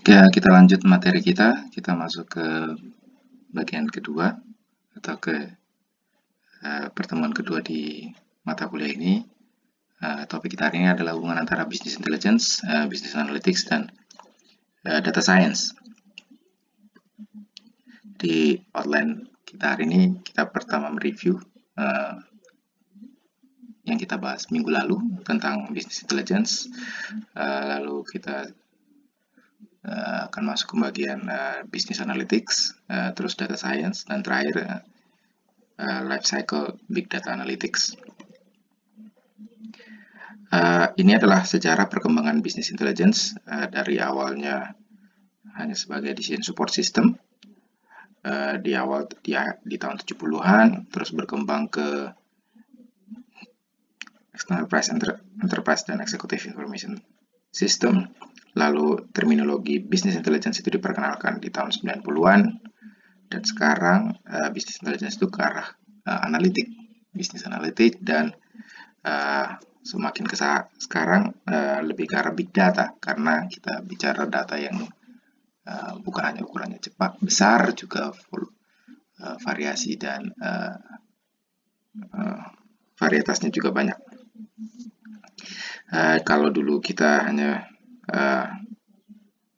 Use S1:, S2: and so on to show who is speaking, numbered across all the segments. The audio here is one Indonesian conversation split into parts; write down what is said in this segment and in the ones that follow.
S1: Ya, kita lanjut materi kita. Kita masuk ke bagian kedua atau ke pertemuan kedua di mata kuliah ini. Topik kita hari ini adalah hubungan antara business intelligence, business analytics, dan data science. Di outline kita hari ini, kita pertama mereview yang kita bahas minggu lalu tentang business intelligence. Lalu kita akan masuk ke bagian business analytics, terus data science, dan terakhir life cycle big data analytics. Ini adalah sejarah perkembangan business intelligence dari awalnya hanya sebagai desain support system di tahun 70-an, terus berkembang ke enterprise dan executive information system. Lalu terminologi business intelligence itu diperkenalkan di tahun 90-an, dan sekarang business intelligence itu ke arah analitik, business analitik, dan semakin sekarang lebih ke arah big data, karena kita bicara data yang bukan hanya ukurannya cepat, besar, juga variasi dan varietasnya juga banyak. Kalau dulu kita hanya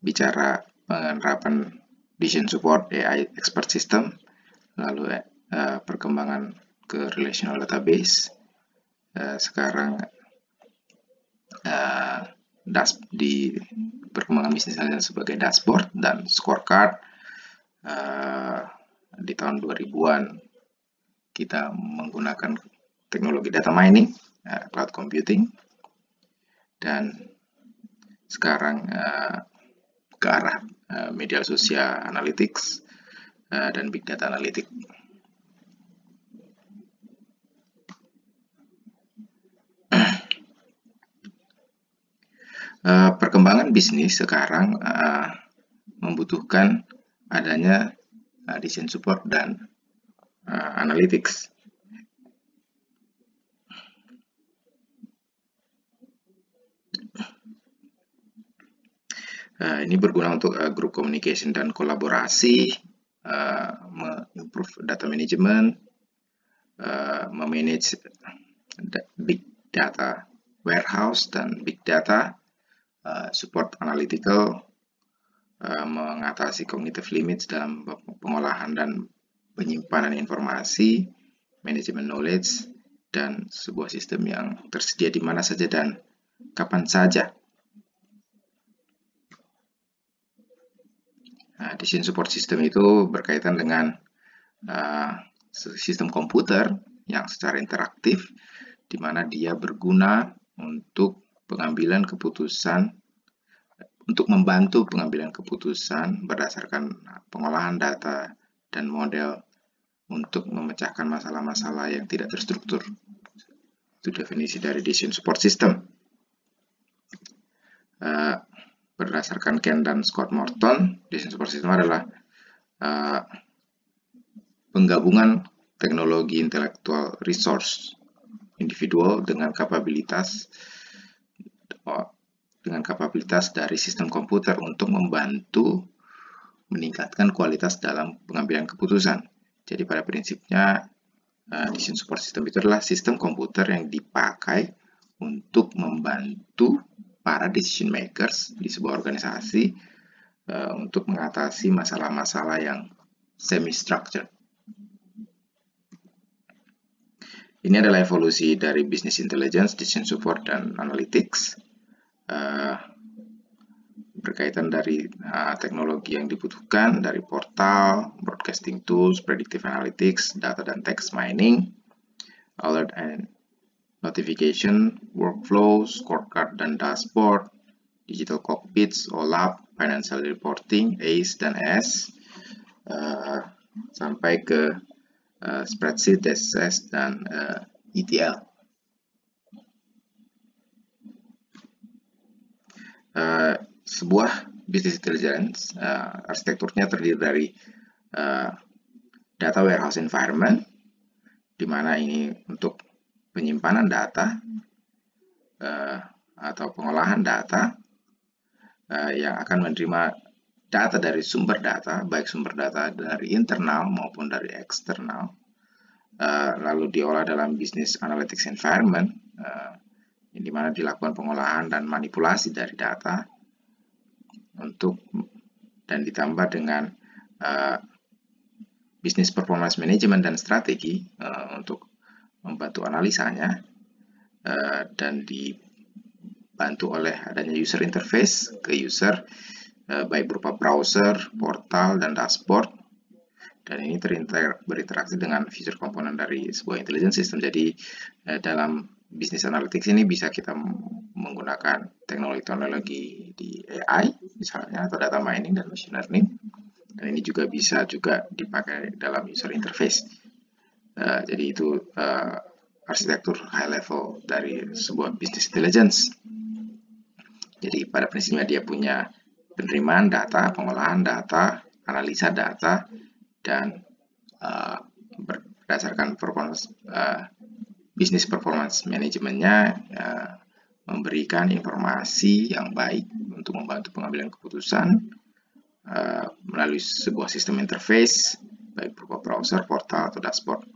S1: bicara penerapan decision support AI expert system, lalu perkembangan ke relational database, sekarang di perkembangan bisnis sebagai dashboard dan scorecard. Di tahun 2000-an kita menggunakan teknologi data mining, cloud computing, dan sekarang ke arah media sosial analytics dan big data analytics. Perkembangan bisnis sekarang membutuhkan adanya design support dan analytics. Ini berguna untuk group communication dan kolaborasi, improve data management, memanage big data warehouse dan big data, support analytical, mengatasi cognitive limits dalam pengolahan dan penyimpanan informasi, manajemen knowledge, dan sebuah sistem yang tersedia di mana saja dan kapan saja. Decision support system itu berkaitan dengan sistem komputer yang secara interaktif, di mana dia berguna untuk pengambilan keputusan, untuk membantu pengambilan keputusan berdasarkan pengolahan data dan model untuk memecahkan masalah-masalah yang tidak terstruktur. Itu definisi dari decision support system. Berdasarkan Ken dan Scott Morton, decision support system adalah penggabungan teknologi intellectual resource individual dengan kapabilitas dari sistem komputer untuk membantu meningkatkan kualitas dalam pengambilan keputusan. Jadi pada prinsipnya decision support system itu adalah sistem komputer yang dipakai untuk membantu para decision makers di sebuah organisasi untuk mengatasi masalah-masalah yang semi-structured. Ini adalah evolusi dari business intelligence, decision support, dan analytics. Berkaitan dari teknologi yang dibutuhkan, dari portal, broadcasting tools, predictive analytics, data dan text mining, alert and notification, workflows, scorecard dan dashboard, digital cockpits, OLAP, financial reporting, ACE dan S, sampai ke spreadsheet, DSS, dan ETL. Sebuah business intelligence arsitekturnya terdiri dari data warehouse environment, di mana ini untuk penyimpanan data atau pengolahan data yang akan menerima data dari sumber data, baik sumber data dari internal maupun dari eksternal, lalu diolah dalam business analytics environment, di mana dilakukan pengolahan dan manipulasi dari data dan ditambah dengan business performance management dan strategi untuk membantu analisanya, dan dibantu oleh adanya user interface ke user, baik berupa browser, portal, dan dashboard. Dan ini berinteraksi dengan feature komponen dari sebuah intelligence system. Jadi dalam business analytics ini bisa kita menggunakan teknologi-teknologi di AI misalnya, atau data mining dan machine learning. Dan ini juga bisa dipakai dalam user interface. Jadi itu arsitektur high level dari sebuah business intelligence. Jadi pada prinsipnya dia punya penerimaan data, pengolahan data, analisa data, dan berdasarkan business performance manajemennya, memberikan informasi yang baik untuk membantu pengambilan keputusan melalui sebuah sistem interface, baik berupa browser, portal, atau dashboard.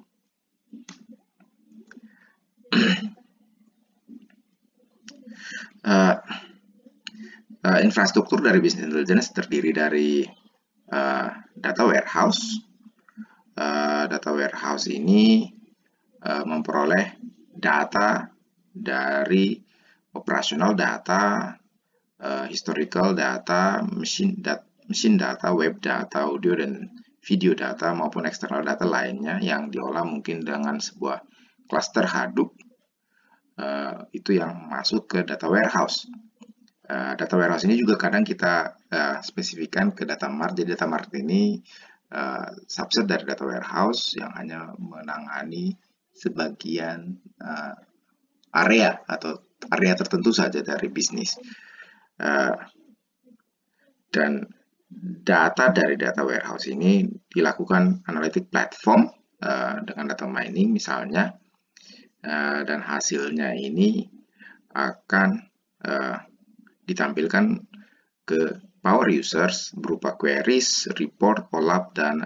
S1: Infrastruktur dari business intelligence terdiri dari data warehouse. Data warehouse ini memperoleh data dari operational data, historical data, machine data, web data, audio dan video data, maupun eksternal data lainnya yang diolah mungkin dengan sebuah cluster Hadoop. Itu yang masuk ke data warehouse. Data warehouse ini juga kadang kita spesifikkan ke data mart. Jadi data mart ini subset dari data warehouse yang hanya menangani sebagian area atau area tertentu saja dari bisnis. Dan data dari data warehouse ini dilakukan analytic platform dengan data mining misalnya, dan hasilnya ini akan ditampilkan ke power users berupa queries, report, collab, dan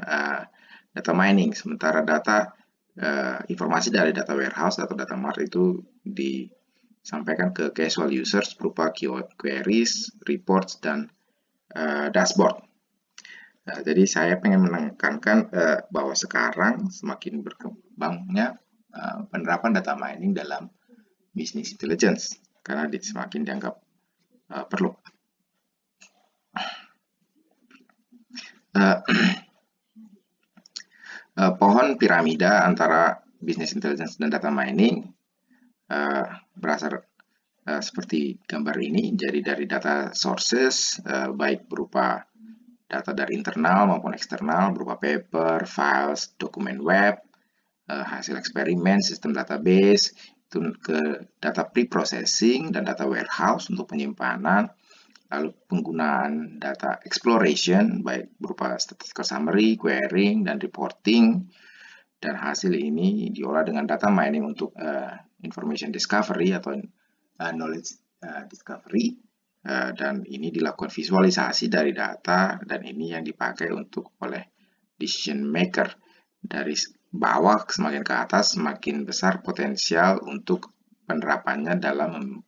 S1: data mining. Sementara informasi dari data warehouse atau data mart itu disampaikan ke casual users berupa queries, reports, dan dashboard. Jadi saya pengen menekankan bahwa sekarang semakin berkembangnya penerapan data mining dalam business intelligence karena semakin dianggap perlu. Pohon piramida antara business intelligence dan data mining berasal seperti gambar ini. Jadi dari data sources, baik berupa data dari internal maupun eksternal, berupa paper, files, dokumen web, hasil eksperimen, sistem database, itu ke data pre-processing dan data warehouse untuk penyimpanan, lalu penggunaan data exploration, baik berupa statistical summary, querying, dan reporting, dan hasil ini diolah dengan data mining untuk information discovery atau knowledge discovery, dan ini dilakukan visualisasi dari data, dan ini yang dipakai oleh decision maker. Dari bawah semakin ke atas semakin besar potensial untuk penerapannya dalam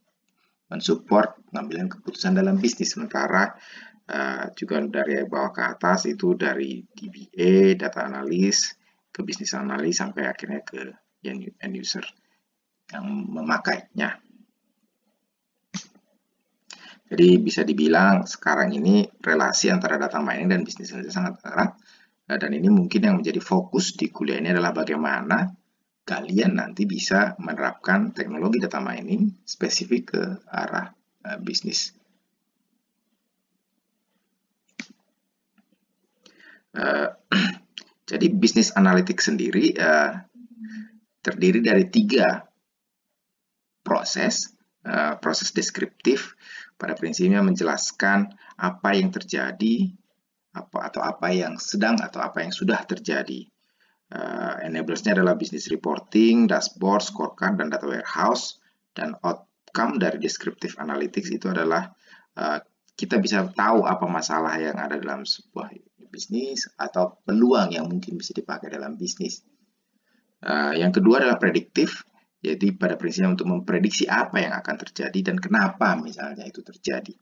S1: mensupport pengambilan keputusan dalam bisnis. Sementara juga dari bawah ke atas itu dari DBA, data analis, ke bisnis analis, sampai akhirnya ke end user yang memakainya. Jadi bisa dibilang sekarang ini relasi antara data mining dan bisnis intelligence sangat erat. Dan ini mungkin yang menjadi fokus di kuliah ini adalah bagaimana kalian nanti bisa menerapkan teknologi data mining spesifik ke arah bisnis. Jadi bisnis analytics sendiri terdiri dari 3 proses. Proses deskriptif pada prinsipnya menjelaskan apa yang terjadi, apa yang sedang atau apa yang sudah terjadi. Enablers-nya adalah business reporting, dashboard, scorecard, dan data warehouse. Dan outcome dari descriptive analytics itu adalah kita bisa tahu apa masalah yang ada dalam sebuah bisnis atau peluang yang mungkin bisa dipakai dalam bisnis. Yang kedua adalah prediktif, jadi pada prinsipnya untuk memprediksi apa yang akan terjadi dan kenapa misalnya itu terjadi.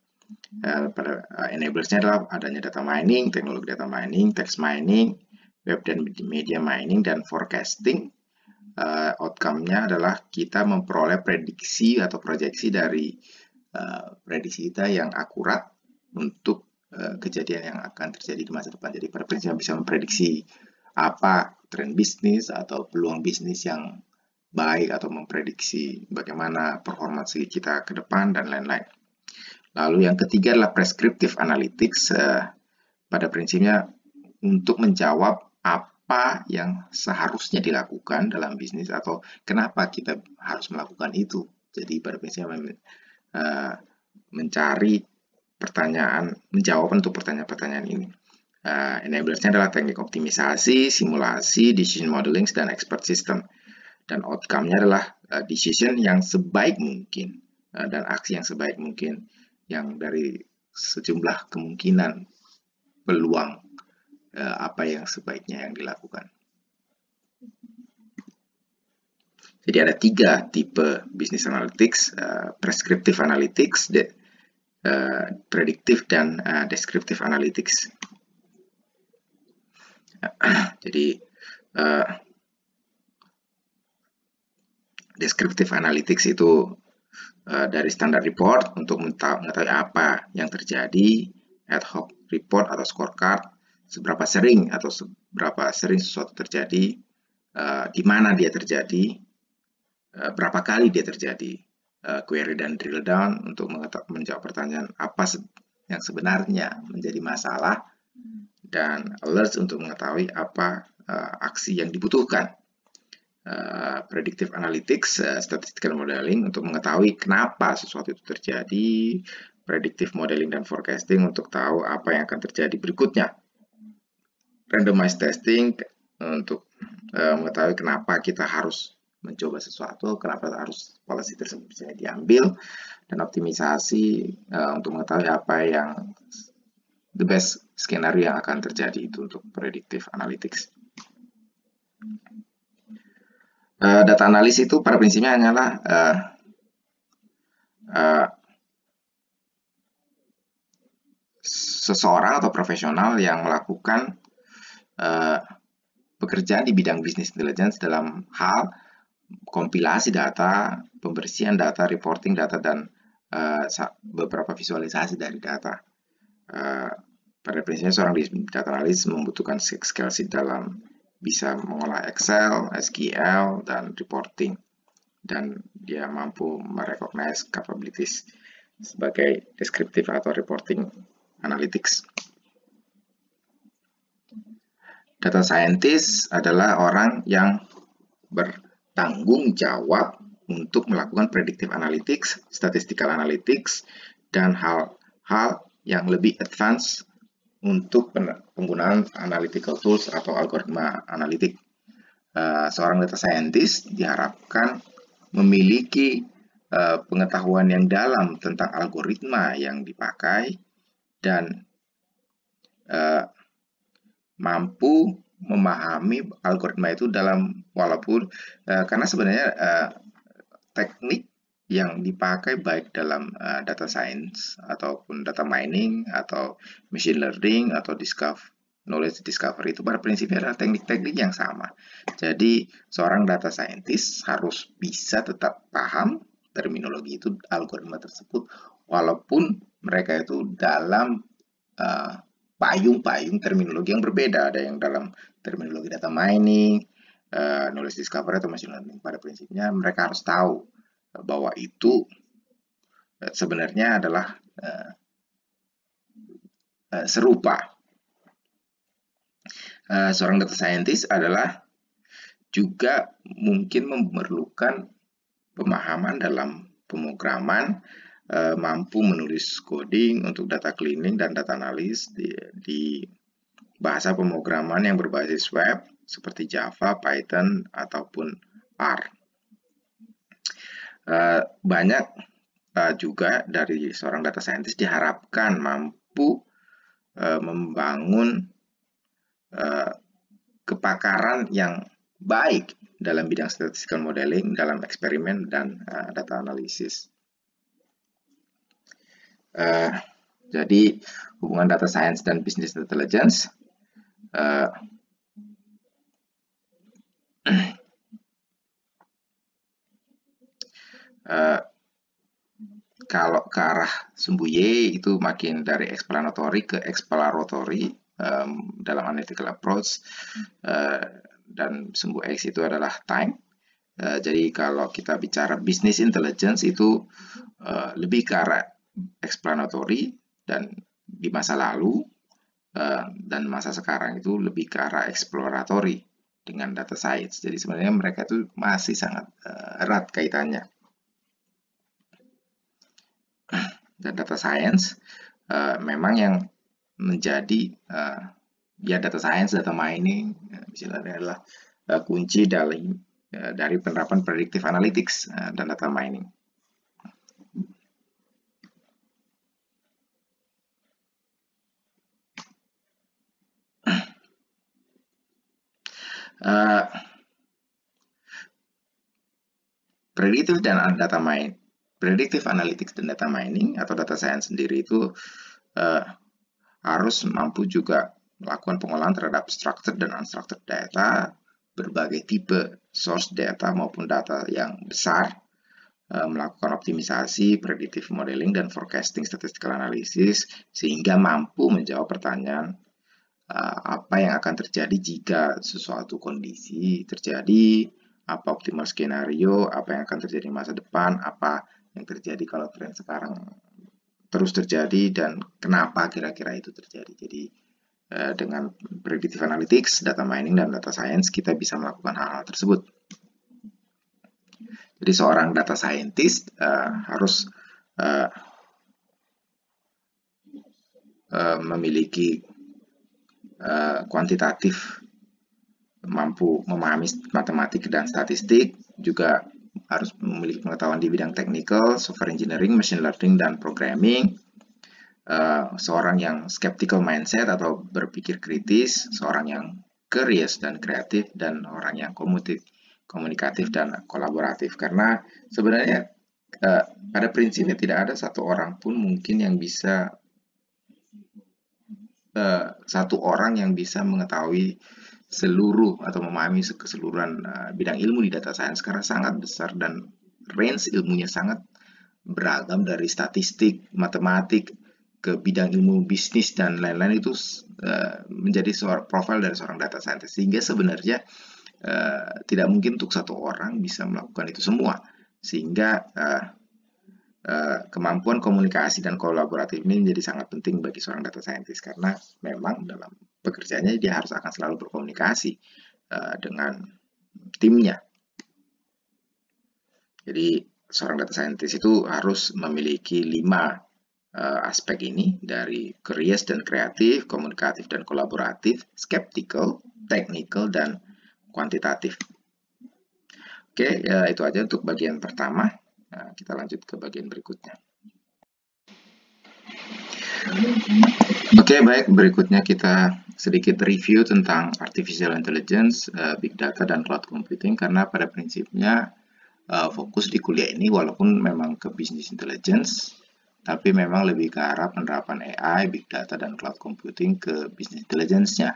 S1: Pada enablers-nya adalah adanya data mining, teknologi data mining, text mining, web dan media mining, dan forecasting. Outcome-nya adalah kita memperoleh prediksi atau proyeksi dari prediksi kita yang akurat untuk kejadian yang akan terjadi di masa depan. Jadi pada prinsipnya bisa memprediksi apa tren bisnis atau peluang bisnis yang baik atau memprediksi bagaimana performansi kita ke depan dan lain-lain. Lalu yang ketiga adalah prescriptive analytics. Pada prinsipnya untuk menjawab apa yang seharusnya dilakukan dalam bisnis atau kenapa kita harus melakukan itu. Jadi pada prinsipnya mencari pertanyaan, menjawab untuk pertanyaan-pertanyaan ini. Enablers-nya adalah teknik optimisasi, simulasi, decision modeling, dan expert system. Dan outcome-nya adalah decision yang sebaik mungkin dan aksi yang sebaik mungkin yang dari sejumlah kemungkinan peluang apa yang sebaiknya yang dilakukan. Jadi ada 3 tipe business analytics, prescriptive analytics, predictive, dan descriptive analytics. Jadi descriptive analytics itu dari standar report untuk mengetahui apa yang terjadi, ad hoc report atau scorecard, seberapa sering sesuatu terjadi, di mana dia terjadi, berapa kali dia terjadi, query dan drill down untuk menjawab pertanyaan apa yang sebenarnya menjadi masalah, dan alerts untuk mengetahui apa aksi yang dibutuhkan. Predictive analytics, statistical modeling untuk mengetahui kenapa sesuatu itu terjadi, predictive modeling dan forecasting untuk tahu apa yang akan terjadi berikutnya, randomized testing untuk mengetahui kenapa kita harus mencoba sesuatu, kenapa harus policy tersebut bisa diambil, dan optimisasi untuk mengetahui apa yang the best skenario yang akan terjadi itu untuk predictive analytics. Data analis itu pada prinsipnya hanyalah seseorang atau profesional yang melakukan pekerjaan di bidang business intelligence dalam hal kompilasi data, pembersihan data, reporting data, dan beberapa visualisasi dari data. Pada prinsipnya seorang data analis membutuhkan skill dalam bisa mengolah Excel, SQL, dan reporting, dan dia mampu merecognize capabilities sebagai descriptive atau reporting analytics. Data scientist adalah orang yang bertanggung jawab untuk melakukan predictive analytics, statistical analytics, dan hal-hal yang lebih advance untuk penggunaan analytical tools atau algoritma analitik. Seorang data scientist diharapkan memiliki pengetahuan yang dalam tentang algoritma yang dipakai dan mampu memahami algoritma itu karena sebenarnya teknik yang dipakai baik dalam data science ataupun data mining atau machine learning atau knowledge discovery itu pada prinsipnya adalah teknik-teknik yang sama. Jadi seorang data scientist harus bisa tetap paham terminologi itu, algoritma tersebut, walaupun mereka itu dalam payung-payung terminologi yang berbeda. Ada yang dalam terminologi data mining, knowledge discovery atau machine learning. Pada prinsipnya mereka harus tahu bahwa itu sebenarnya adalah serupa. Seorang data scientist adalah juga mungkin memerlukan pemahaman dalam pemrograman, mampu menulis coding untuk data cleaning dan data analis di bahasa pemrograman yang berbasis web seperti Java, Python, ataupun R. Banyak juga dari seorang data scientist diharapkan mampu membangun kepakaran yang baik dalam bidang statistical modeling, dalam eksperimen, dan data analisis. Jadi hubungan data science dan business intelligence kalau ke arah sumbu Y itu makin dari explanatory ke exploratory dalam analytical approach, dan sumbu X itu adalah time. Jadi kalau kita bicara business intelligence itu lebih ke arah explanatory, dan di masa lalu dan masa sekarang itu lebih ke arah exploratory dengan data science. Jadi sebenarnya mereka itu masih sangat erat kaitannya. Dan data science memang yang menjadi ya data science, data mining misalnya adalah kunci dari penerapan predictive analytics dan data mining. Predictive analytics dan data mining atau data science sendiri itu harus mampu juga melakukan pengolahan terhadap structured dan unstructured data, berbagai tipe source data maupun data yang besar, melakukan optimisasi, predictive modeling, dan forecasting statistical analysis, sehingga mampu menjawab pertanyaan apa yang akan terjadi jika suatu kondisi terjadi, apa optimal skenario, apa yang akan terjadi di masa depan, apa yang terjadi kalau tren sekarang terus terjadi, dan kenapa kira-kira itu terjadi. Jadi dengan predictive analytics, data mining, dan data science kita bisa melakukan hal-hal tersebut. Jadi seorang data scientist harus memiliki kuantitatif, mampu memahami matematik dan statistik, juga harus memiliki pengetahuan di bidang technical, software engineering, machine learning, dan programming. Seorang yang skeptical mindset atau berpikir kritis, seorang yang curious dan kreatif, dan orang yang komunikatif dan kolaboratif. Karena sebenarnya pada prinsipnya tidak ada satu orang pun mungkin yang bisa mengetahui seluruh atau memahami keseluruhan bidang ilmu di data science, karena sangat besar dan range ilmunya sangat beragam, dari statistik, matematik, ke bidang ilmu bisnis dan lain-lain. Itu menjadi profil dari seorang data scientist, sehingga sebenarnya tidak mungkin untuk satu orang bisa melakukan itu semua, sehingga kemampuan komunikasi dan kolaboratif ini menjadi sangat penting bagi seorang data scientist, karena memang dalam pekerjaannya dia harus akan selalu berkomunikasi dengan timnya. Jadi seorang data scientist itu harus memiliki 5 aspek ini, dari curious dan kreatif, komunikatif dan kolaboratif, skeptical, technical, dan kuantitatif. Oke, itu aja untuk bagian pertama. Nah, kita lanjut ke bagian berikutnya. Oke, baik. Berikutnya kita sedikit review tentang artificial intelligence, big data, dan cloud computing, karena pada prinsipnya fokus di kuliah ini walaupun memang ke business intelligence, tapi memang lebih ke arah penerapan AI, big data, dan cloud computing ke business intelligence-nya.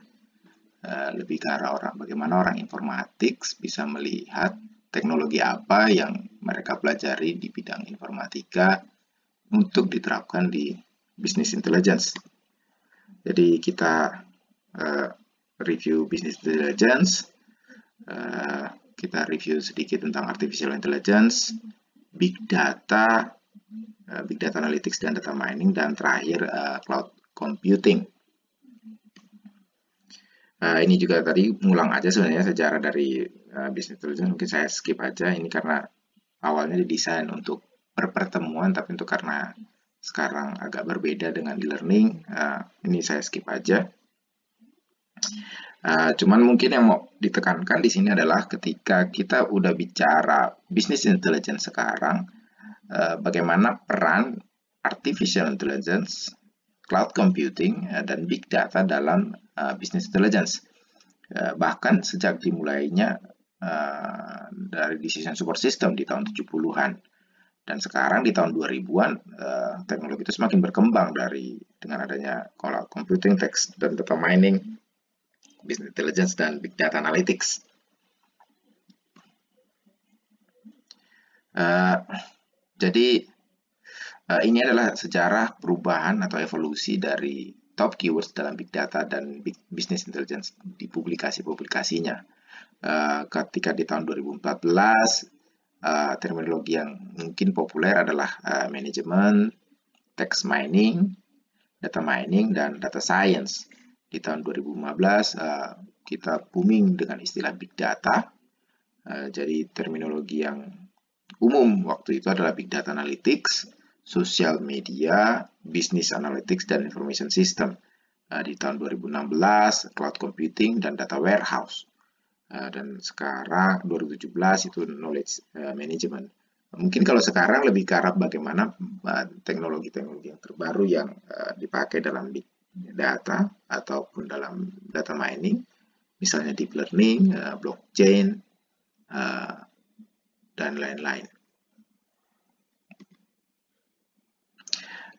S1: Lebih ke arah bagaimana orang informatik bisa melihat teknologi apa yang mereka pelajari di bidang informatika untuk diterapkan di business intelligence. Jadi kita review business intelligence, kita review sedikit tentang artificial intelligence, big data analytics dan data mining, dan terakhir cloud computing. Ini juga tadi ngulang aja sebenarnya sejarah dari business intelligence, mungkin saya skip aja ini karena awalnya didesain untuk pertemuan, tapi untuk karena sekarang agak berbeda dengan e-learning, ini saya skip aja. Cuman mungkin yang mau ditekankan di sini adalah ketika kita udah bicara business intelligence sekarang, bagaimana peran artificial intelligence, cloud computing, dan big data dalam business intelligence. Bahkan sejak dimulainya dari decision support system di tahun 70-an. Dan sekarang di tahun 2000-an, teknologi itu semakin berkembang dengan adanya cloud computing, text dan data mining, business intelligence, dan big data analytics. Jadi ini adalah sejarah perubahan atau evolusi dari top keywords dalam big data dan business intelligence di publikasi-publikasinya. Ketika di tahun 2014, terminologi yang mungkin populer adalah manajemen, text mining, data mining, dan data science. Di tahun 2015, kita booming dengan istilah big data. Jadi terminologi yang umum waktu itu adalah big data analytics, social media, business analytics, dan information system. Di tahun 2016, cloud computing dan data warehouse. Dan sekarang 2017 itu knowledge management. Mungkin kalau sekarang lebih ke arah bagaimana teknologi-teknologi yang terbaru yang dipakai dalam big data ataupun dalam data mining, misalnya deep learning, blockchain, dan lain-lain.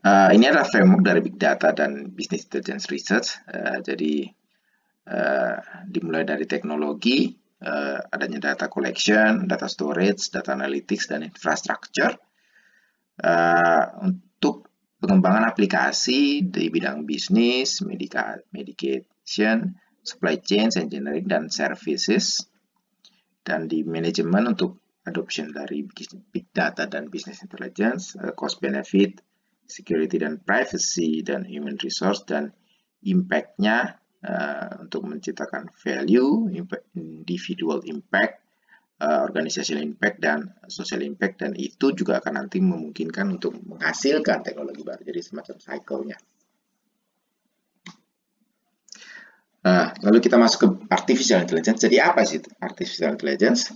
S1: Ini adalah framework dari big data dan business intelligence research. Jadi dimulai dari teknologi, adanya data collection, data storage, data analytics, dan infrastructure. Untuk pengembangan aplikasi di bidang bisnis, medication, supply chain, engineering, dan services. Dan di manajemen untuk adoption dari big data dan business intelligence, cost benefit, security dan privacy, dan human resource, dan impact-nya untuk menciptakan value, individual impact, organizational impact, dan social impact, dan itu juga akan nanti memungkinkan untuk menghasilkan teknologi baru, jadi semacam cycle-nya. Lalu kita masuk ke artificial intelligence. Jadi apa sih artificial intelligence?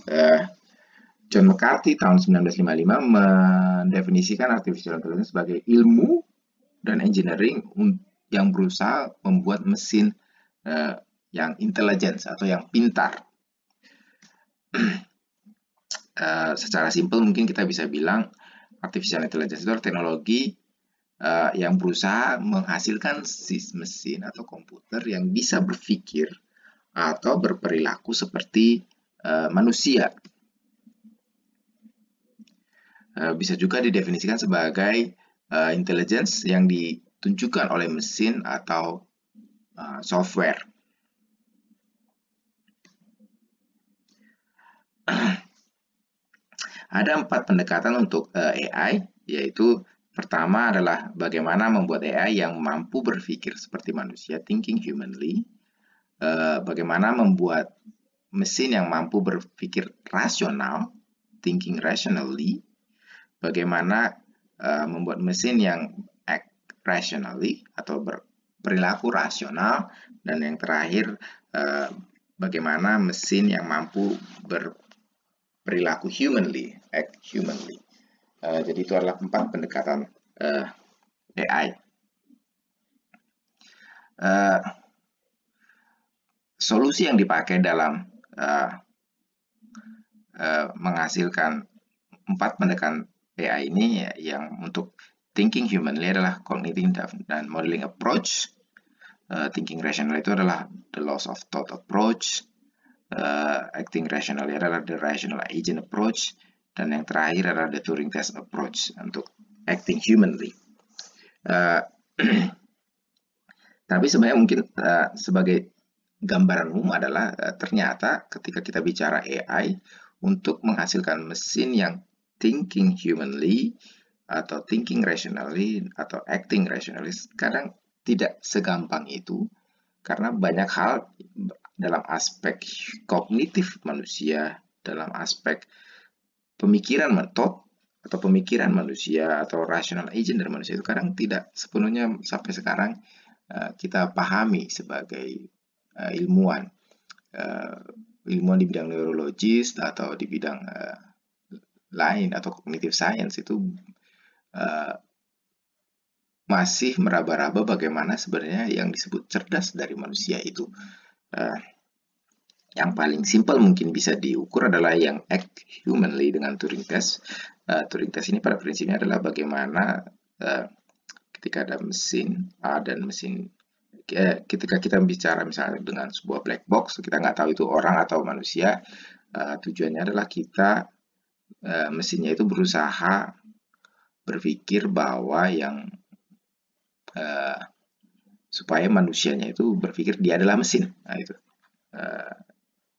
S1: John McCarthy tahun 1955 mendefinisikan artificial intelligence sebagai ilmu dan engineering yang berusaha membuat mesin yang intelligence atau yang pintar. Secara simpel mungkin kita bisa bilang artificial intelligence itu adalah teknologi yang berusaha menghasilkan mesin atau komputer yang bisa berpikir atau berperilaku seperti manusia. Bisa juga didefinisikan sebagai intelligence yang ditunjukkan oleh mesin atau software. Ada 4 pendekatan untuk AI, yaitu pertama adalah bagaimana membuat AI yang mampu berpikir seperti manusia, thinking humanly. Bagaimana membuat mesin yang mampu berpikir rasional, thinking rationally. Bagaimana membuat mesin yang act rationally atau berperilaku rasional. Dan yang terakhir, bagaimana mesin yang mampu berperilaku humanly, act humanly. Jadi itu adalah 4 pendekatan AI. Solusi yang dipakai dalam menghasilkan 4 pendekatan AI ini yang untuk thinking humanly adalah cognitive dan modeling approach. Thinking rational itu adalah the loss of thought approach. Acting rationally adalah the rational agent approach. Dan yang terakhir adalah the Turing test approach untuk acting humanly. Tapi sebenarnya mungkin sebagai gambaran umum adalah ternyata ketika kita bicara AI untuk menghasilkan mesin yang thinking humanly atau thinking rationally atau acting rationally kadang tidak segampang itu, karena banyak hal dalam aspek kognitif manusia, dalam aspek pemikiran metode atau pemikiran manusia atau rational agent dari manusia itu kadang tidak sepenuhnya sampai sekarang kita pahami sebagai ilmuwan di bidang neurologis atau di bidang lain atau cognitive science itu masih meraba-raba bagaimana sebenarnya yang disebut cerdas dari manusia itu. Yang paling simpel mungkin bisa diukur adalah yang act humanly dengan Turing test. Turing test ini pada prinsipnya adalah bagaimana ketika ada mesin A dan mesin ketika kita bicara misalnya dengan sebuah black box, kita nggak tahu itu orang atau manusia. Tujuannya adalah kita mesinnya itu berusaha berpikir bahwa yang supaya manusianya itu berpikir dia adalah mesin. Nah, itu.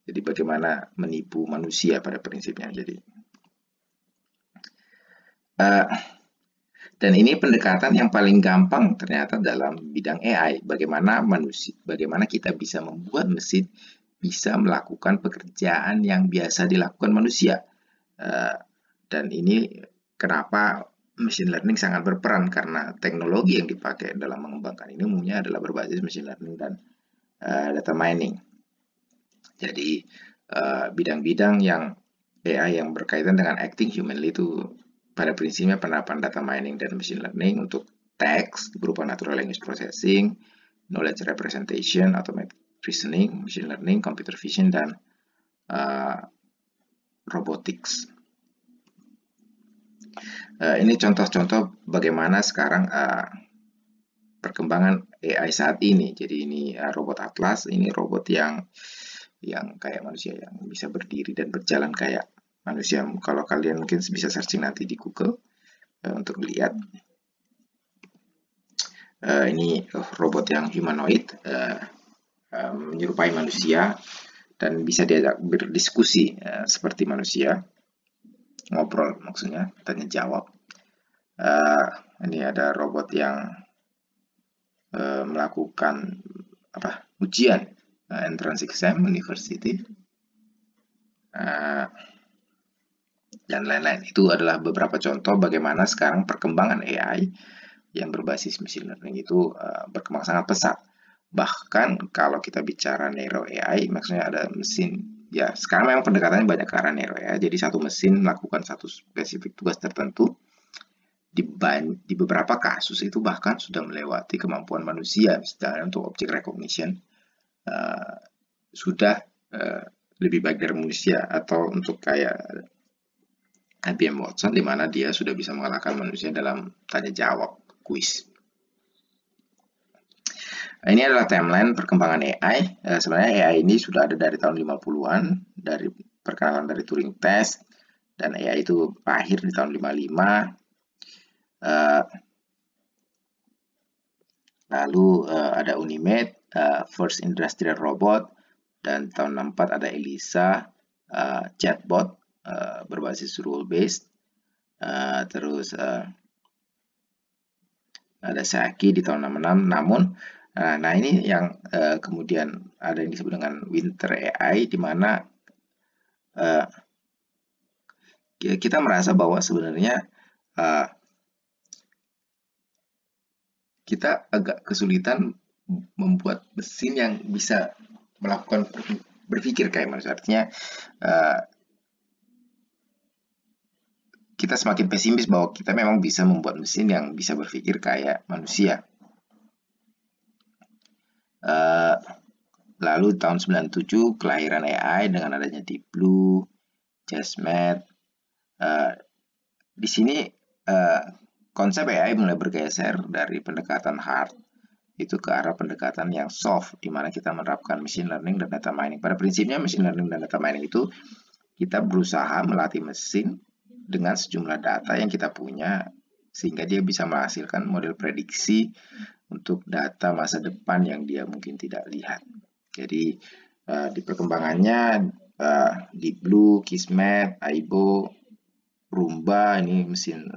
S1: Jadi bagaimana menipu manusia pada prinsipnya. Jadi dan ini pendekatan yang paling gampang ternyata dalam bidang AI. Bagaimana kita bisa membuat mesin bisa melakukan pekerjaan yang biasa dilakukan manusia. Dan ini kenapa machine learning sangat berperan, karena teknologi yang dipakai dalam mengembangkan ini umumnya adalah berbasis machine learning dan data mining. Jadi bidang-bidang yang AI yang berkaitan dengan acting humanly itu pada prinsipnya penerapan data mining dan machine learning untuk teks berupa natural language processing, knowledge representation, automated reasoning, machine learning, computer vision, dan robotics. Ini contoh-contoh bagaimana sekarang perkembangan AI saat ini. Jadi ini robot Atlas, ini robot yang kayak manusia, yang bisa berdiri dan berjalan kayak manusia. Kalau kalian mungkin bisa searching nanti di Google untuk lihat. Ini robot yang humanoid, menyerupai manusia dan bisa diajak berdiskusi seperti manusia, ngobrol maksudnya, tanya jawab. Ini ada robot yang melakukan ujian entrance exam university dan lain-lain. Itu adalah beberapa contoh bagaimana sekarang perkembangan AI yang berbasis machine learning itu berkembang sangat pesat. Bahkan kalau kita bicara narrow AI, maksudnya ada mesin, ya sekarang memang pendekatannya banyak ke arah narrow AI, jadi satu mesin melakukan satu spesifik tugas tertentu. Di beberapa kasus itu bahkan sudah melewati kemampuan manusia, misalnya untuk object recognition sudah lebih baik dari manusia, atau untuk kayak IBM Watson di mana dia sudah bisa mengalahkan manusia dalam tanya jawab kuis. Nah, ini adalah timeline perkembangan AI. Sebenarnya AI ini sudah ada dari tahun 50-an, dari perkenalan dari Turing test, dan AI itu lahir di tahun 55. Lalu ada Unimate, First Industrial Robot, dan tahun 64 ada ELIZA, chatbot berbasis rule based. Terus ada Saki di tahun 66. Namun nah ini yang kemudian ada yang disebut dengan Winter AI, di mana kita merasa bahwa sebenarnya kita agak kesulitan membuat mesin yang bisa melakukan berpikir kayak manusia. Artinya kita semakin pesimis bahwa kita memang bisa membuat mesin yang bisa berpikir kayak manusia. Lalu tahun 97 kelahiran AI dengan adanya Deep Blue, JazzMath. Di sini konsep AI mulai bergeser dari pendekatan hard itu ke arah pendekatan yang soft, di mana kita menerapkan machine learning dan data mining. Pada prinsipnya machine learning dan data mining itu kita berusaha melatih mesin dengan sejumlah data yang kita punya sehingga dia bisa menghasilkan model prediksi untuk data masa depan yang dia mungkin tidak lihat. Jadi di perkembangannya Deep Blue, Kismet, Aibo, Roomba, ini mesin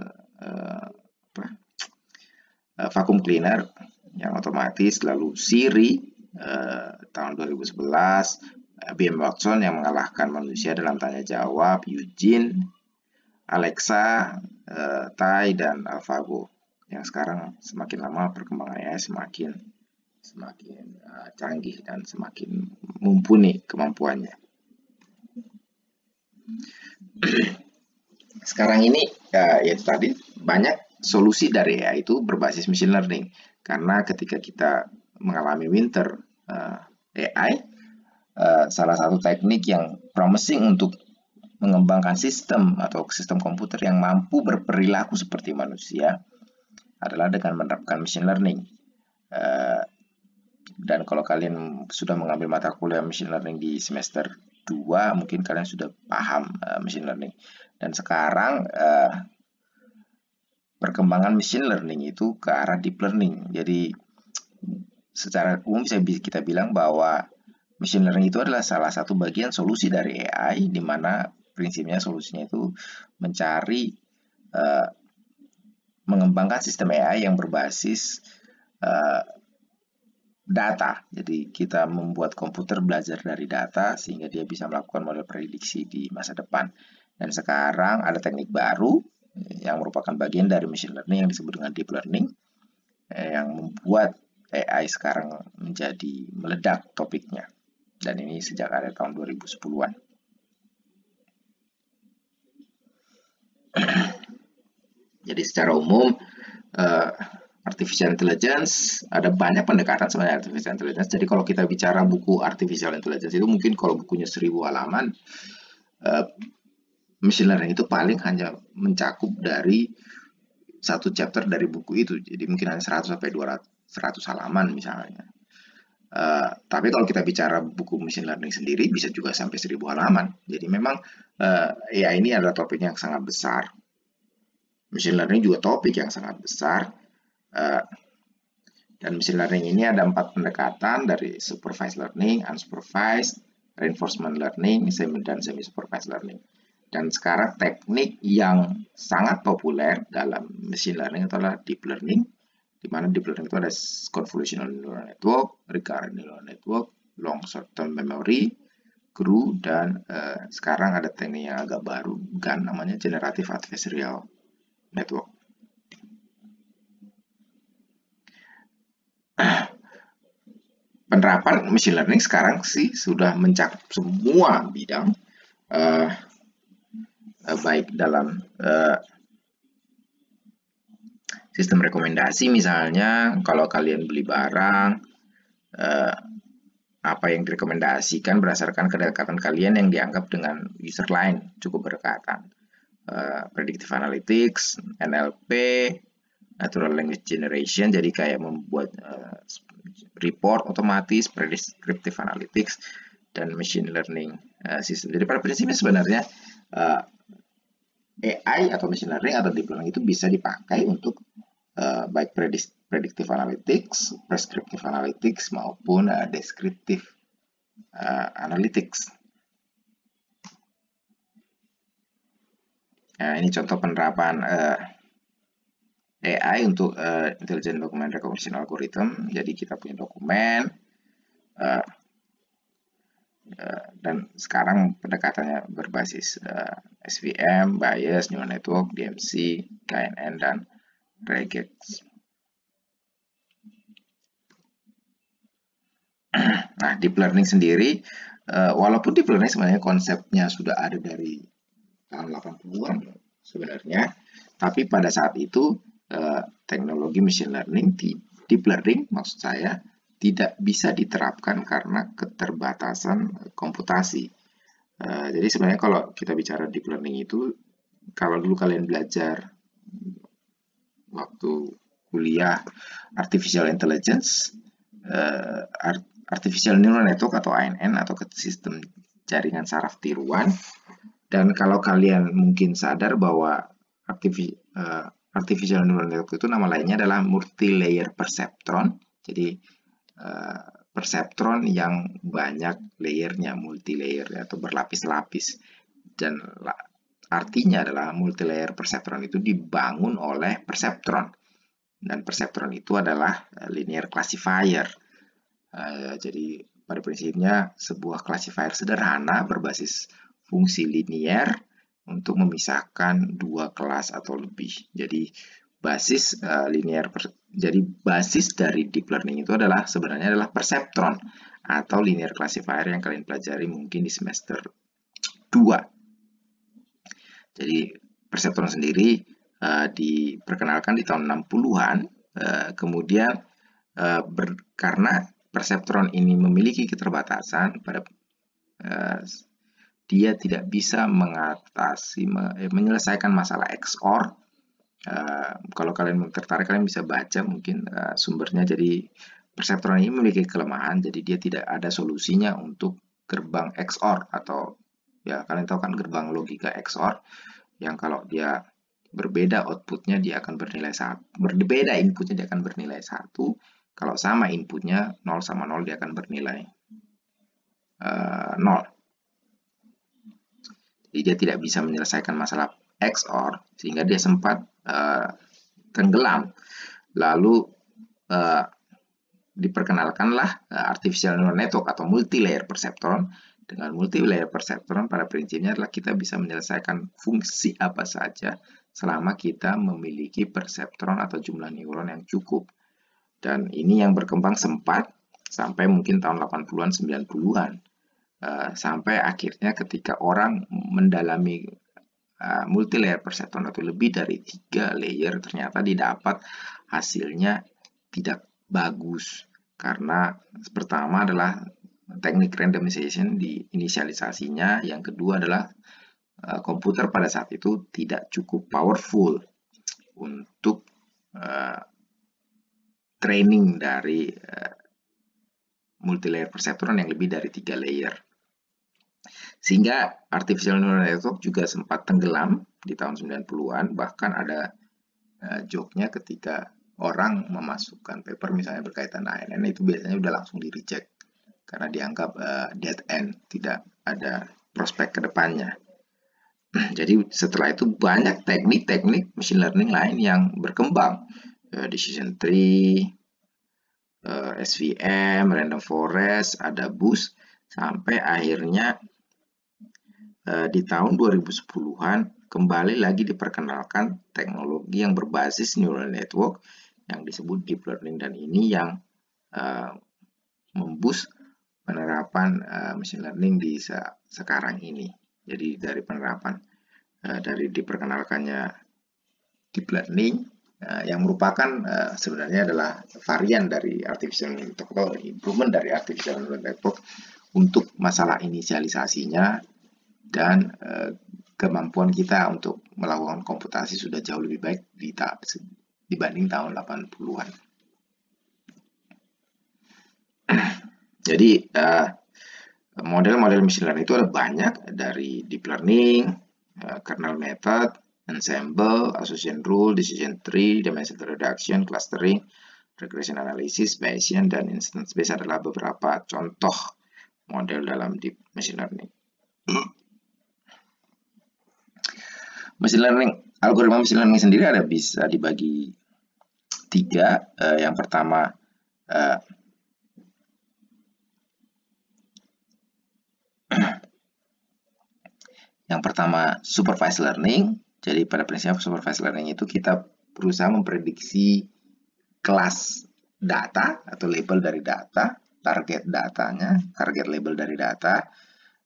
S1: vacuum cleaner yang otomatis, lalu Siri tahun 2011, IBM Watson yang mengalahkan manusia dalam tanya jawab, Eugene, Alexa, Tai, dan AlphaGo, yang sekarang semakin lama perkembangannya semakin canggih dan semakin mumpuni kemampuannya. sekarang ini ya tadi banyak solusi dari AI itu berbasis machine learning, karena ketika kita mengalami winter AI, salah satu teknik yang promising untuk mengembangkan sistem atau sistem komputer yang mampu berperilaku seperti manusia adalah dengan menerapkan machine learning. Dan kalau kalian sudah mengambil mata kuliah machine learning di semester 2, mungkin kalian sudah paham machine learning. Dan sekarang perkembangan machine learning itu ke arah deep learning. Jadi secara umum bisa kita bilang bahwa machine learning itu adalah salah satu bagian solusi dari AI, di mana prinsipnya solusinya itu mencari mengembangkan sistem AI yang berbasis data. Jadi kita membuat komputer belajar dari data sehingga dia bisa melakukan model prediksi di masa depan. Dan sekarang ada teknik baru yang merupakan bagian dari machine learning yang disebut dengan deep learning, yang membuat AI sekarang menjadi meledak topiknya. Dan ini sejak ada tahun 2010-an. Jadi secara umum artificial intelligence, ada banyak pendekatan sebenarnya artificial intelligence. Jadi kalau kita bicara buku artificial intelligence itu mungkin kalau bukunya 1000 halaman, machine learning itu paling hanya mencakup dari satu chapter dari buku itu. Jadi mungkin hanya 100 sampai 200 halaman misalnya. Tapi kalau kita bicara buku machine learning sendiri bisa juga sampai 1000 halaman. Jadi memang AI ini adalah topik yang sangat besar. Machine learning juga topik yang sangat besar. Dan machine learning ini ada 4 pendekatan, dari supervised learning, unsupervised, reinforcement learning, dan semi-supervised learning. Dan sekarang teknik yang sangat populer dalam machine learning adalah deep learning, di mana deep learning itu ada convolutional neural network, recurrent neural network, long short-term memory, GRU, dan sekarang ada teknik yang agak baru, GAN, namanya generative adversarial network. Penerapan machine learning sekarang sih sudah mencakup semua bidang, baik dalam sistem rekomendasi misalnya, kalau kalian beli barang, apa yang direkomendasikan berdasarkan kedekatan kalian yang dianggap dengan user lain cukup berdekatan. Predictive analytics, NLP, natural language generation, jadi kayak membuat report otomatis, predictive analytics, dan machine learning system. Jadi pada prinsipnya sebenarnya AI atau machine learning atau deep learning itu bisa dipakai untuk baik predictive analytics, prescriptive analytics, maupun descriptive analytics. Nah, ini contoh penerapan AI untuk Intelligent Document Recognition Algorithm. Jadi kita punya dokumen, dan sekarang pendekatannya berbasis SVM, Bayes, Neural Network, DMC, KNN, dan regex. Nah, deep learning sendiri, walaupun deep learning sebenarnya konsepnya sudah ada dari tahun 80-an sebenarnya, tapi pada saat itu teknologi machine learning, deep learning maksud saya, tidak bisa diterapkan karena keterbatasan komputasi. Jadi sebenarnya kalau kita bicara deep learning itu, kalau dulu kalian belajar waktu kuliah artificial intelligence, artificial neural network atau ANN atau sistem jaringan saraf tiruan, dan kalau kalian mungkin sadar bahwa artificial neural network itu nama lainnya adalah multi-layer perceptron. Jadi perceptron yang banyak layernya, multi-layer atau berlapis-lapis, dan artinya adalah multi-layer perceptron itu dibangun oleh perceptron, dan perceptron itu adalah linear classifier. Jadi pada prinsipnya sebuah classifier sederhana berbasis fungsi linear untuk memisahkan dua kelas atau lebih. Jadi basis basis dari deep learning itu adalah sebenarnya adalah perceptron atau linear classifier yang kalian pelajari mungkin di semester 2. Jadi perseptron sendiri diperkenalkan di tahun 60-an, kemudian karena perseptron ini memiliki keterbatasan dia tidak bisa menyelesaikan masalah XOR. Kalau kalian tertarik, kalian bisa baca mungkin sumbernya. Jadi perseptron ini memiliki kelemahan, jadi dia tidak ada solusinya untuk gerbang XOR, atau ya kalian tahu kan gerbang logika XOR yang kalau dia berbeda outputnya dia akan bernilai 1, berbeda inputnya dia akan bernilai 1, kalau sama inputnya 0 sama 0 dia akan bernilai 0. Jadi dia tidak bisa menyelesaikan masalah XOR sehingga dia sempat tenggelam. Lalu diperkenalkanlah artificial neural network atau multi-layer perceptron. Dengan multi-layer perceptron pada prinsipnya adalah kita bisa menyelesaikan fungsi apa saja selama kita memiliki perseptron atau jumlah neuron yang cukup. Dan ini yang berkembang sempat sampai mungkin tahun 80-an, 90-an. Sampai akhirnya ketika orang mendalami multi-layer perceptron atau lebih dari 3 layer, ternyata didapat hasilnya tidak bagus. Karena pertama adalah teknik randomization di inisialisasinya, yang kedua adalah komputer pada saat itu tidak cukup powerful untuk training dari multi-layer perceptron yang lebih dari 3 layer. Sehingga artificial neural network juga sempat tenggelam di tahun 90-an, bahkan ada joke-nya ketika orang memasukkan paper misalnya berkaitan ANN, itu biasanya udah langsung di-reject karena dianggap dead end, tidak ada prospek ke depannya. Jadi setelah itu banyak teknik-teknik machine learning lain yang berkembang, decision tree, SVM, random forest, ada boost, sampai akhirnya di tahun 2010-an kembali lagi diperkenalkan teknologi yang berbasis neural network yang disebut deep learning, dan ini yang memboost penerapan machine learning di sekarang ini. Jadi dari penerapan dari diperkenalkannya deep learning yang merupakan sebenarnya adalah varian dari artificial neural network atau improvement dari artificial neural network untuk masalah inisialisasinya, dan kemampuan kita untuk melakukan komputasi sudah jauh lebih baik dibanding tahun 80-an. Jadi model-model machine learning itu ada banyak, dari deep learning, kernel method, ensemble, association rule, decision tree, dimensional reduction, clustering, regression analysis, Bayesian, dan instance based adalah beberapa contoh model dalam deep machine learning. Machine learning, algoritma machine learning sendiri bisa dibagi 3. Yang pertama supervised learning. Jadi pada prinsipnya supervised learning itu kita berusaha memprediksi kelas data atau label dari data, target datanya, target label dari data.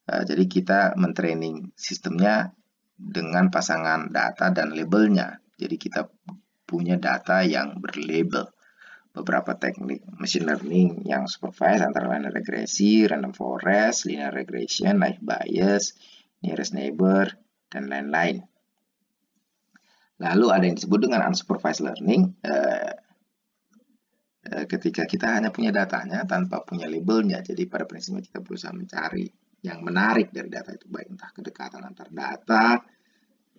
S1: Jadi kita mentraining sistemnya dengan pasangan data dan labelnya. Jadi kita punya data yang berlabel. Beberapa teknik machine learning yang supervised antara lain regresi, random forest, linear regression, naive bayes, nearest neighbor, dan lain-lain. Lalu ada yang disebut dengan unsupervised learning. Ketika kita hanya punya datanya tanpa punya labelnya, jadi pada prinsipnya kita berusaha mencari yang menarik dari data itu, baik entah kedekatan antar data,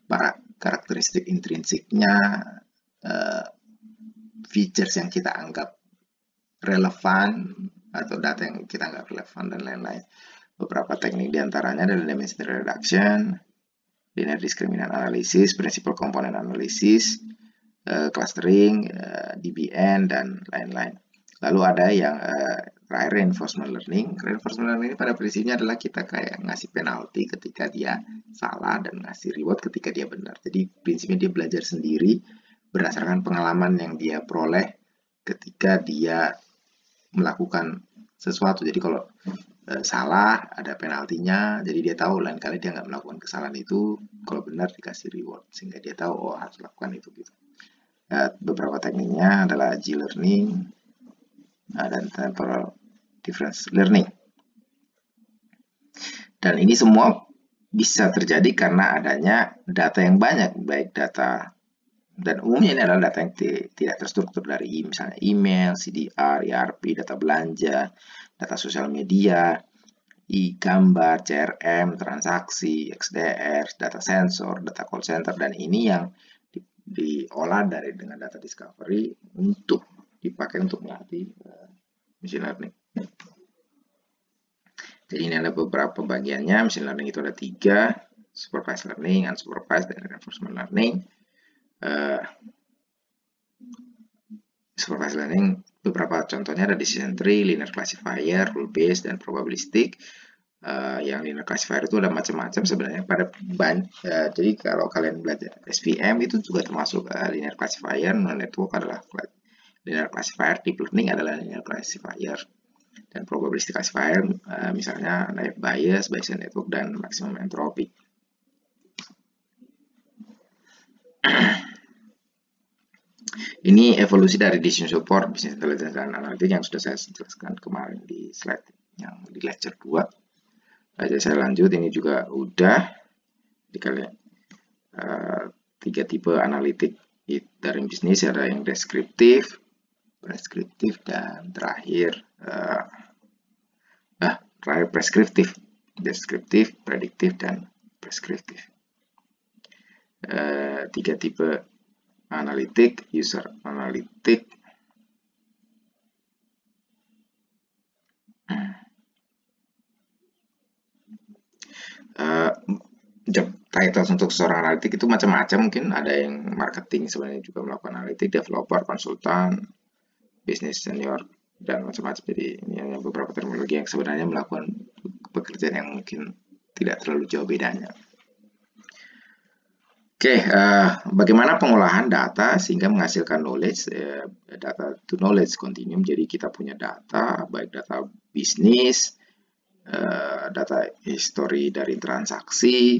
S1: para karakteristik intrinsiknya, features yang kita anggap relevan atau data yang kita anggap relevan, dan lain-lain. Beberapa teknik diantaranya adalah dimensional reduction, linear discriminant analysis, principal component analysis, clustering, DBN, dan lain-lain. Lalu ada yang reinforcement learning. Reinforcement learning ini pada prinsipnya adalah kita kayak ngasih penalti ketika dia salah dan ngasih reward ketika dia benar. Jadi prinsipnya dia belajar sendiri berdasarkan pengalaman yang dia peroleh ketika dia melakukan sesuatu. Jadi kalau salah, ada penaltinya, jadi dia tahu lain kali dia nggak melakukan kesalahan itu, kalau benar dikasih reward, sehingga dia tahu oh harus lakukan itu gitu. Beberapa tekniknya adalah G-learning dan temporal difference learning. Dan ini semua bisa terjadi karena adanya data yang banyak, baik data, dan umumnya ini adalah data yang tidak terstruktur dari misalnya email, CDR, ERP, data belanja, data sosial media, gambar, CRM, transaksi, XDR, data sensor, data call center, dan ini yang diolah dengan data discovery untuk dipakai untuk melatih machine learning. Jadi ini ada beberapa bagiannya. Machine learning itu ada 3, supervised learning, unsupervised, dan reinforcement learning. Supervised learning, beberapa contohnya ada decision tree, linear classifier, rule based, dan probabilistic. Yang linear classifier itu ada macam-macam sebenarnya jadi kalau kalian belajar SVM itu juga termasuk linear classifier, network adalah linear classifier, deep learning adalah linear classifier, dan probabilistic classifier misalnya naive bias, Bayesian network, dan maximum entropy. Ini evolusi dari decision support, business intelligence, dan analytics yang sudah saya jelaskan kemarin di slide yang di lecture 2. Aja saya lanjut, ini juga udah dikalian 3 tipe analitik dari bisnis, ada yang deskriptif, preskriptif, dan terakhir preskriptif, deskriptif, prediktif, dan preskriptif. 3 tipe analitik, user analitik, job titles untuk seorang analitik itu macam-macam, mungkin ada yang marketing sebenarnya juga melakukan analitik, developer, konsultan, bisnis senior, dan macam-macam. Jadi ini hanya beberapa terminologi yang sebenarnya melakukan pekerjaan yang mungkin tidak terlalu jauh bedanya. Oke, bagaimana pengolahan data sehingga menghasilkan knowledge, data to knowledge continuum. Jadi kita punya data, baik data bisnis, data history dari transaksi,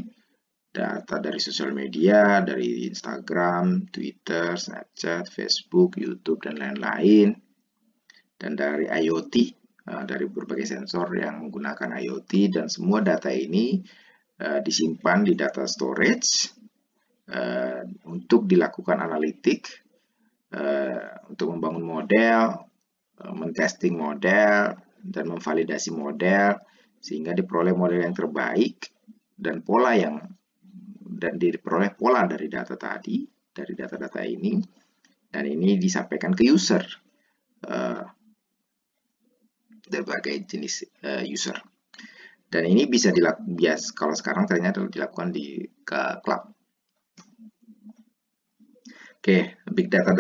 S1: data dari sosial media, dari Instagram, Twitter, Snapchat, Facebook, YouTube, dan lain-lain, dan dari IoT, dari berbagai sensor yang menggunakan IoT, dan semua data ini disimpan di data storage untuk dilakukan analitik, untuk membangun model, mentesting model, dan memvalidasi model, sehingga diperoleh model yang terbaik dan diperoleh pola dari data tadi, dari data-data ini, dan ini disampaikan ke user, berbagai jenis user. Dan ini bisa dilakukan, kalau sekarang ternyata dilakukan di cloud. Oke, big data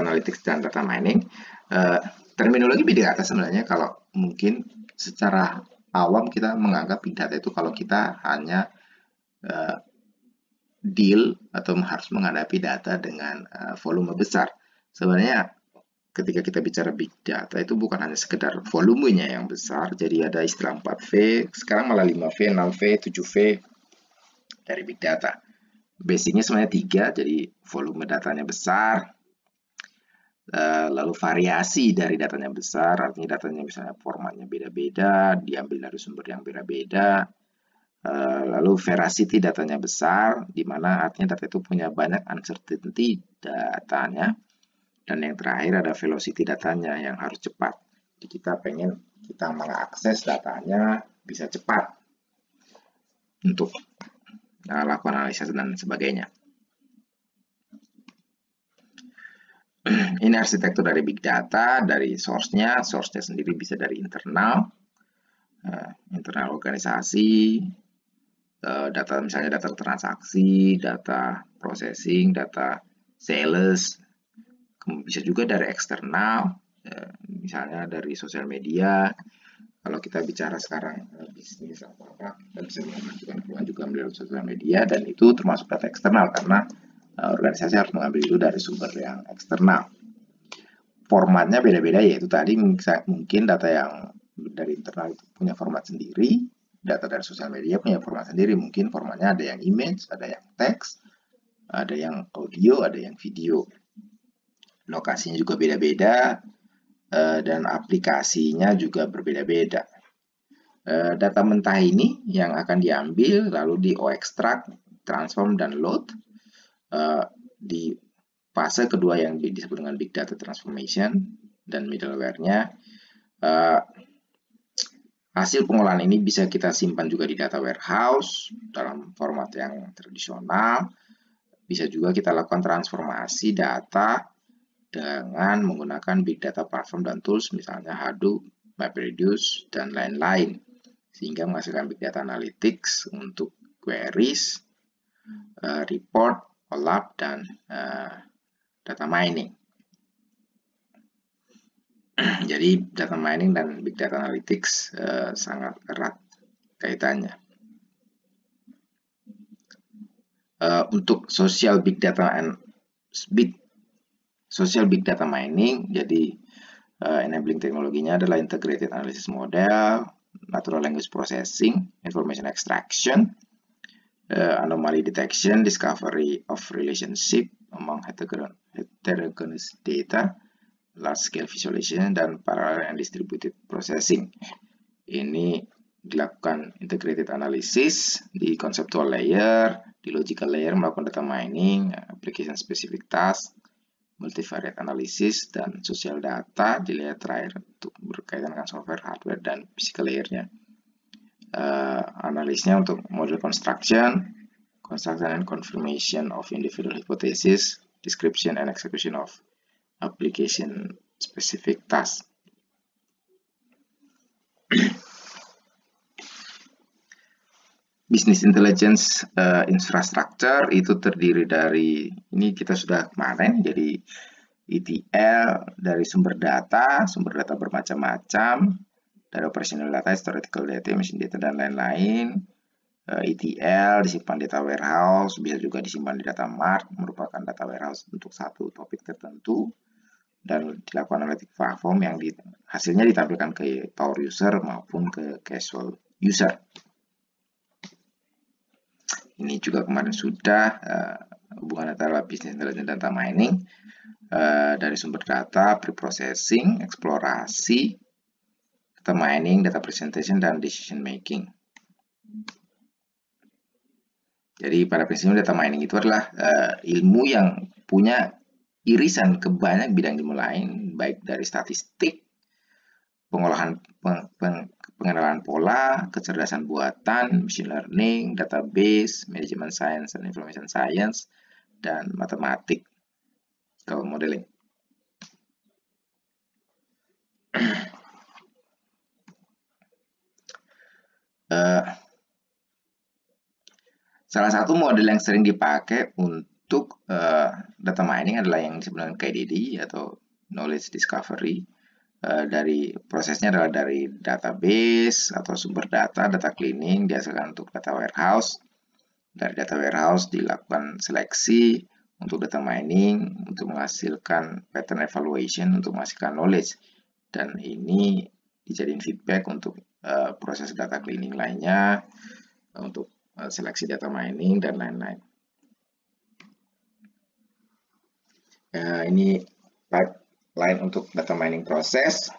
S1: analytics dan data mining. Terminologi big data sebenarnya kalau mungkin secara awam kita menganggap big data itu kalau kita hanya deal atau harus menghadapi data dengan volume besar. Sebenarnya ketika kita bicara big data itu bukan hanya sekedar volumenya yang besar, jadi ada istilah 4V, sekarang malah 5V, 6V, 7V dari big data. Basicnya sebenarnya 3, jadi volume datanya besar, lalu variasi dari datanya besar, artinya datanya misalnya formatnya beda-beda, diambil dari sumber yang beda-beda. Lalu veracity datanya besar, di mana artinya data itu punya banyak uncertainty datanya. Dan yang terakhir ada velocity datanya yang harus cepat. Jadi kita pengen kita mengakses datanya bisa cepat untuk lakukan analisa dan sebagainya. Ini arsitektur dari big data, dari source-nya sendiri bisa dari internal organisasi, data misalnya data transaksi, data processing, data sales, bisa juga dari eksternal, misalnya dari sosial media. Kalau kita bicara sekarang bisnis apa-apa, kita bisa mengajukan keluhan juga melalui sosial media, dan itu termasuk data eksternal karena organisasi harus mengambil itu dari sumber yang eksternal. Formatnya beda-beda, yaitu tadi mungkin data yang dari internal itu punya format sendiri, data dari sosial media punya format sendiri. Mungkin formatnya ada yang image, ada yang teks, ada yang audio, ada yang video. Lokasinya juga beda-beda, dan aplikasinya juga berbeda-beda. Data mentah ini yang akan diambil lalu di-extract, transform, dan load di fase kedua yang disebut dengan Big Data Transformation dan middleware-nya. Hasil pengolahan ini bisa kita simpan juga di data warehouse dalam format yang tradisional. Bisa juga kita lakukan transformasi data dengan menggunakan Big Data Platform dan tools misalnya Hadoop, MapReduce, dan lain-lain, sehingga menghasilkan Big Data Analytics untuk queries, report, OLAP, dan data mining. Jadi data mining dan Big Data Analytics sangat erat kaitannya. Untuk social Big Data Mining, jadi enabling teknologinya adalah Integrated Analysis Model, Natural Language Processing, Information Extraction, Anomaly Detection, Discovery of Relationship among Heterogeneous Data, Large Scale Visualization, dan Parallel and Distributed Processing. Ini dilakukan integrated analysis di conceptual layer, di logical layer melakukan data mining, application specific task, multivariate analysis, dan social data di layer terakhir untuk berkaitan dengan software, hardware, dan physical layernya. Analisnya untuk model construction and confirmation of individual hypothesis, description and execution of application specific task. Business Intelligence Infrastructure itu terdiri dari, ini kita sudah kemarin, jadi ETL dari sumber data bermacam-macam, dari operational data, historical data, machine data, dan lain-lain. ETL disimpan di data warehouse, bisa juga disimpan di data mart, merupakan data warehouse untuk satu topik tertentu, dan dilakukan analytic platform yang hasilnya ditampilkan ke power user maupun ke casual user. Ini juga kemarin sudah hubungan antara business intelligence dan data mining, dari sumber data, pre-processing, eksplorasi, data mining, data presentation, dan decision making. Jadi pada prinsipnya data mining itu adalah ilmu yang punya irisan ke banyak bidang ilmu lain, baik dari statistik, pengolahan pengenalan pola, kecerdasan buatan, machine learning, database, manajemen science dan information science, dan matematik kalau modeling. Salah satu model yang sering dipakai untuk data mining adalah yang disebut dengan KDD atau Knowledge Discovery. Dari prosesnya adalah dari database atau sumber data cleaning dihasilkan untuk data warehouse. Dari data warehouse dilakukan seleksi untuk data mining untuk menghasilkan pattern evaluation untuk menghasilkan knowledge, dan ini dijadiin feedback untuk proses data cleaning lainnya, untuk seleksi data mining dan lain-lain. Ini pipeline untuk data mining proses,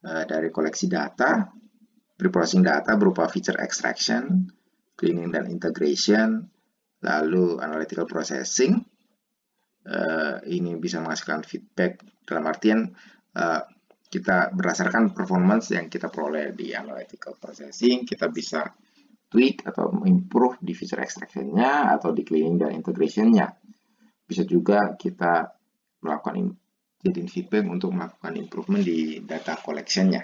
S1: dari koleksi data, pre-processing data berupa feature extraction, cleaning dan integration, lalu analytical processing. Ini bisa menghasilkan feedback dalam artian kita berdasarkan performance yang kita peroleh di analytical processing, kita bisa tweak atau improve di feature extraction-nya atau di cleaning dan integration-nya. Bisa juga kita melakukan jadiin feedback untuk melakukan improvement di data collection-nya.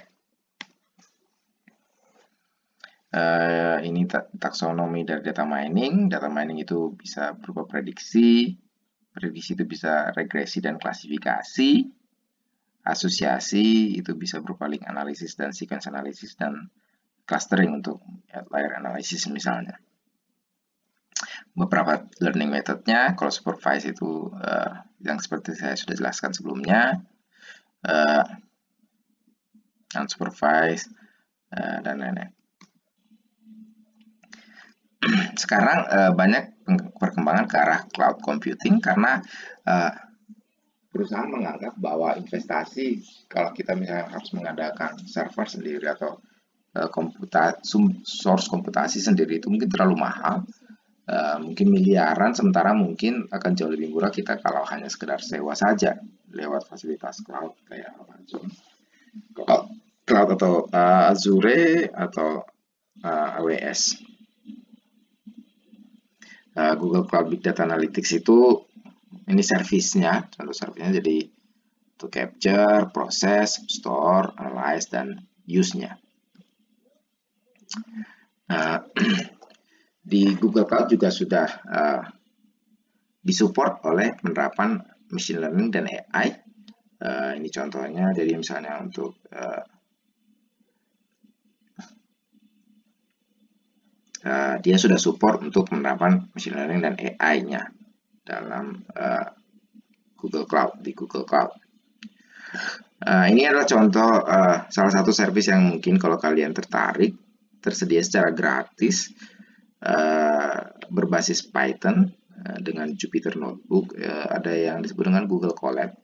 S1: Ini taksonomi dari data mining. Data mining itu bisa berupa prediksi itu bisa regresi dan klasifikasi, asosiasi itu bisa berupa link analysis dan sequence analysis, dan clustering untuk outlier analysis misalnya. Beberapa learning methodnya, kalau supervise itu yang seperti saya sudah jelaskan sebelumnya. unsupervised, dan lain-lain. Sekarang banyak perkembangan ke arah cloud computing karena perusahaan menganggap bahwa investasi kalau kita misalnya harus mengadakan server sendiri atau source komputasi sendiri itu mungkin terlalu mahal, mungkin miliaran, sementara mungkin akan jauh lebih murah kita kalau hanya sekedar sewa saja lewat fasilitas cloud kayak Amazon Cloud atau Azure atau AWS. Google Cloud Big Data Analytics itu ini servisnya, contoh servisnya jadi to capture, proses, store, analyze, dan use-nya. Di Google Cloud juga sudah disupport oleh penerapan machine learning dan AI. Ini contohnya, jadi misalnya untuk dia sudah support untuk penerapan machine learning dan AI-nya dalam Google Cloud, di Google Cloud. Ini adalah contoh salah satu service yang mungkin kalau kalian tertarik, tersedia secara gratis, berbasis Python dengan Jupyter Notebook. Ada yang disebut dengan Google Colab.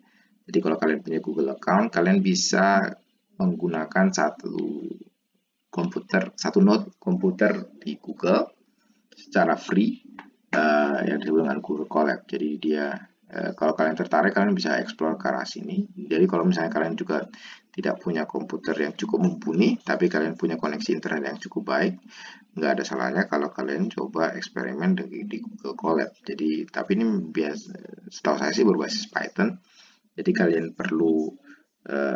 S1: Jadi kalau kalian punya Google account, kalian bisa menggunakan satu node komputer di Google secara free yang disebut dengan Google Colab. Jadi dia kalau kalian tertarik, kalian bisa explore ke arah sini. Jadi kalau misalnya kalian juga tidak punya komputer yang cukup mumpuni, tapi kalian punya koneksi internet yang cukup baik, nggak ada salahnya kalau kalian coba eksperimen di Google Colab. Jadi, tapi ini setahu saya sih berbasis Python. Jadi kalian perlu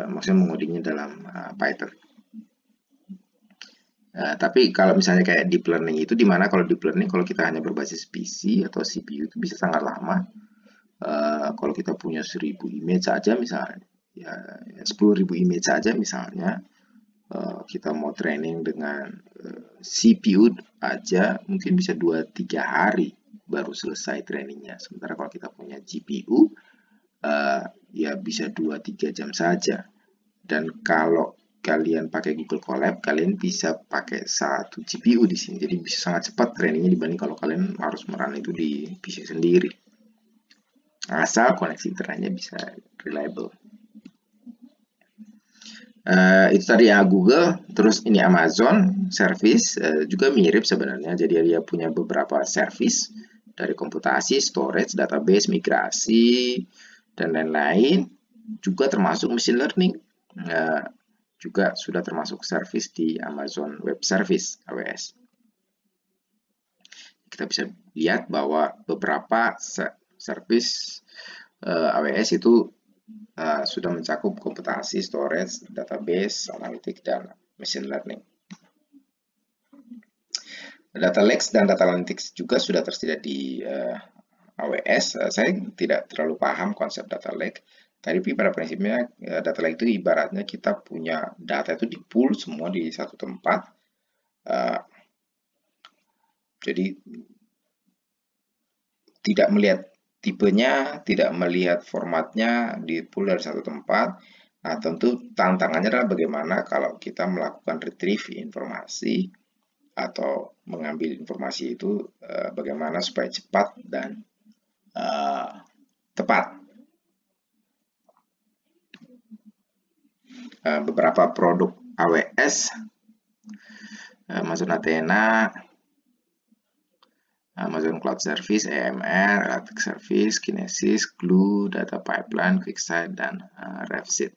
S1: maksudnya mengodingnya dalam Python. Tapi kalau misalnya kayak deep learning itu, dimana kalau deep learning kalau kita hanya berbasis PC atau CPU itu bisa sangat lama. Kalau kita punya 1000 image saja misalnya, ya 10.000 image saja misalnya, kita mau training dengan CPU aja mungkin bisa 2-3 hari baru selesai trainingnya. Sementara kalau kita punya GPU ya bisa 2-3 jam saja. Dan kalau kalian pakai Google Colab, kalian bisa pakai satu GPU di sini. Jadi bisa sangat cepat trainingnya dibanding kalau kalian harus merun itu di PC sendiri. Asal koneksi internetnya bisa reliable. Itu tadi ya Google. Terus ini Amazon service juga mirip sebenarnya. Jadi dia punya beberapa service dari komputasi, storage, database, migrasi, dan lain-lain. Juga termasuk machine learning. Juga sudah termasuk service di Amazon Web Service AWS. Kita bisa lihat bahwa beberapa service AWS itu sudah mencakup komputasi, storage, database, analytics, dan machine learning. Data lakes dan data analytics juga sudah tersedia di AWS. Saya tidak terlalu paham konsep data lake, tapi pada prinsipnya data lake itu ibaratnya kita punya data itu di pool semua di satu tempat. Jadi tidak melihat tipenya, tidak melihat formatnya, di pool dari satu tempat. Nah, tentu tantangannya adalah bagaimana kalau kita melakukan retrieve informasi atau mengambil informasi itu bagaimana supaya cepat dan tepat. Beberapa produk AWS, Amazon Athena, Amazon Cloud Service, AMR, Elasticsearch, Kinesis, Glue, Data Pipeline, QuickSight, dan RevSeed.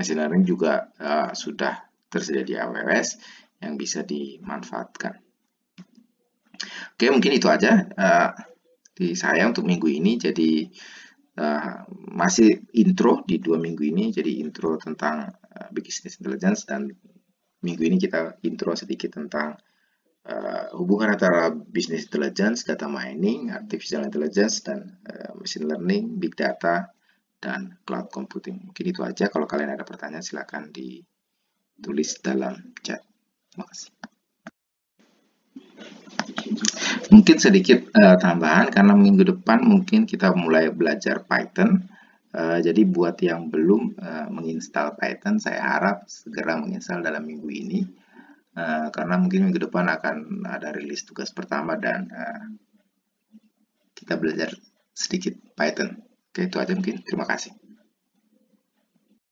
S1: Machine Learning juga sudah tersedia di AWS yang bisa dimanfaatkan. Oke, mungkin itu aja di saya untuk minggu ini. Jadi masih intro di 2 minggu ini. Jadi intro tentang Business Intelligence, dan minggu ini kita intro sedikit tentang hubungan antara business intelligence, data mining, artificial intelligence, dan machine learning, big data, dan cloud computing. Mungkin itu aja. Kalau kalian ada pertanyaan silakan ditulis dalam chat. Terima kasih. Mungkin sedikit tambahan, karena minggu depan mungkin kita mulai belajar Python. Jadi buat yang belum menginstal Python, saya harap segera menginstal dalam minggu ini, karena mungkin minggu depan akan ada rilis tugas pertama dan kita belajar sedikit Python. Oke, itu aja mungkin. Terima kasih.